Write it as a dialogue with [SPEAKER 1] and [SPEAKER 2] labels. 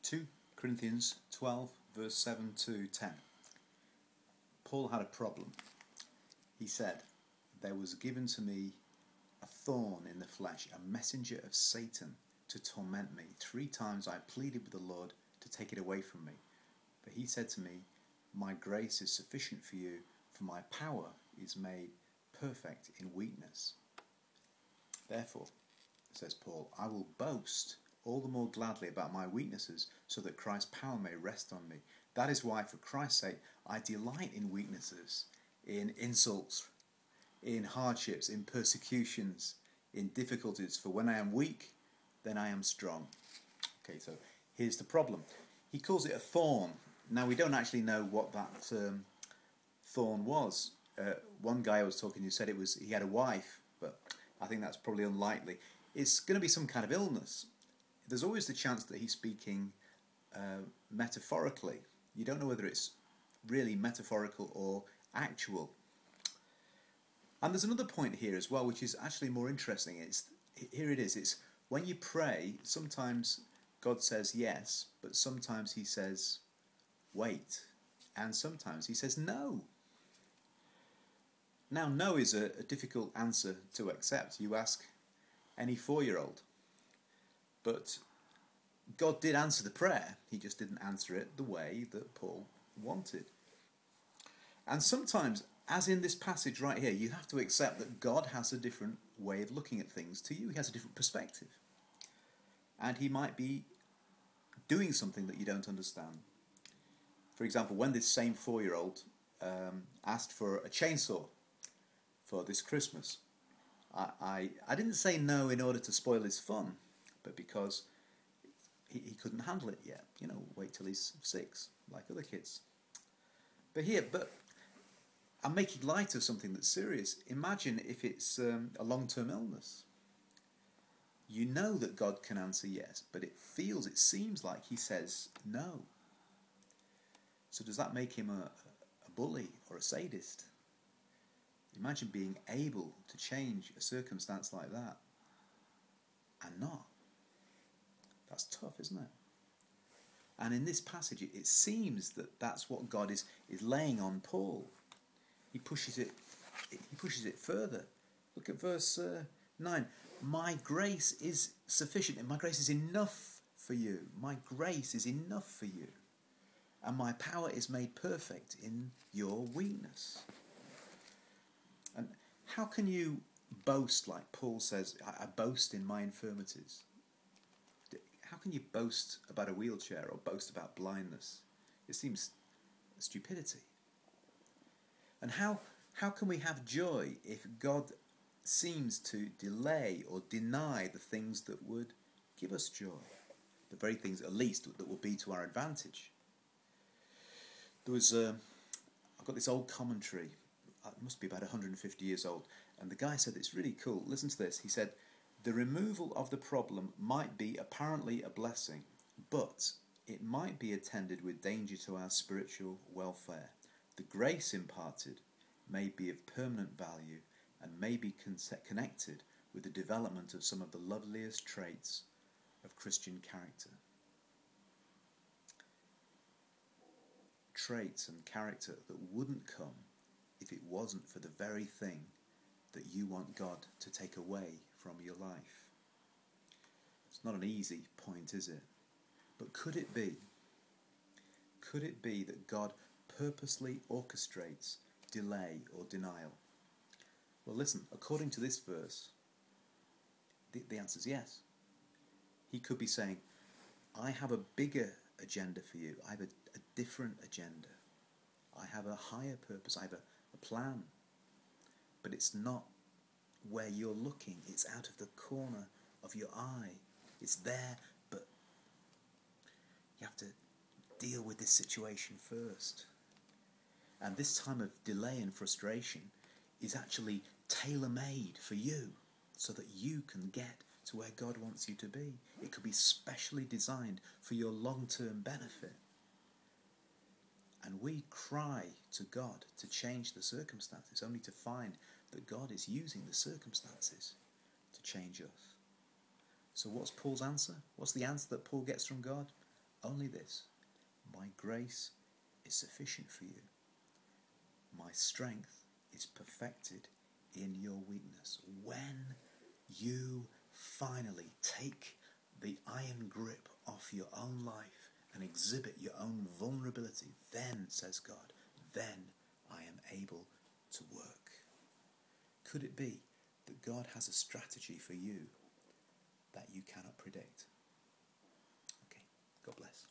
[SPEAKER 1] 2 Corinthians 12 verse 7 to 10. Paul had a problem. He said, "There was given to me a thorn in the flesh, a messenger of Satan to torment me. 3 times I pleaded with the Lord to take it away from me. But he said to me, 'My grace is sufficient for you, for my power is made perfect in weakness.' Therefore," says Paul, "I will boast all the more gladly about my weaknesses, so that Christ's power may rest on me. That is why, for Christ's sake, I delight in weaknesses, in insults, in hardships, in persecutions, in difficulties. For when I am weak, then I am strong." Okay, so here's the problem. He calls it a thorn. Now, we don't actually know what that thorn was. One guy I was talking to said he had a wife, but I think that's probably unlikely. It's going to be some kind of illness. There's always the chance that he's speaking metaphorically. You don't know whether it's really metaphorical or actual. And there's another point here as well, which is actually more interesting. Here it is. It's when you pray, sometimes God says yes, but sometimes he says wait, and sometimes he says no. Now, no is a difficult answer to accept. You ask any 4-year-old. But God did answer the prayer. He just didn't answer it the way that Paul wanted. And sometimes, as in this passage right here, you have to accept that God has a different way of looking at things to you. He has a different perspective. And he might be doing something that you don't understand. For example, when this same 4-year-old asked for a chainsaw for this Christmas, I didn't say no in order to spoil his fun, but because he couldn't handle it yet. Wait till he's 6, like other kids. But I'm making light of something that's serious. Imagine if it's a long-term illness. You know that God can answer yes, but it seems like he says no. So does that make him a bully or a sadist? Imagine being able to change a circumstance like that and not. That's tough, isn't it? And in this passage, it seems that that's what God is laying on Paul. He pushes it further. Look at verse 9. "My grace is sufficient, and my grace is enough for you. My grace is enough for you. And my power is made perfect in your weakness." And how can you boast, like Paul says, "I boast in my infirmities"? How can you boast about a wheelchair or boast about blindness? It seems stupidity. And how can we have joy if God seems to delay or deny the things that would give us joy? The very things, at least, that will be to our advantage. I've got this old commentary. It must be about 150 years old. And the guy said, it's really cool. Listen to this. He said, "The removal of the problem might be apparently a blessing, but it might be attended with danger to our spiritual welfare. The grace imparted may be of permanent value and may be connected with the development of some of the loveliest traits of Christian character." Traits and character that wouldn't come if it wasn't for the very thing that you want God to take away from your life. It's not an easy point, is it? But could it be that God purposely orchestrates delay or denial? Well, listen, according to this verse, the answer is yes. He could be saying, "I have a bigger agenda for you. I have a different agenda. I have a higher purpose. I have a plan. But it's not where you're looking. It's out of the corner of your eye. It's there, but you have to deal with this situation first." And this time of delay and frustration is actually tailor-made for you so that you can get to where God wants you to be. It could be specially designed for your long-term benefit. And we cry to God to change the circumstances, only to find that God is using the circumstances to change us. So what's Paul's answer? What's the answer that Paul gets from God? only this: my grace is sufficient for you. My strength is perfected in your weakness. When you finally take the iron grip off your own life and exhibit your own vulnerability, then, says God, then I am able to work. Could it be that God has a strategy for you that you cannot predict? Okay, God bless.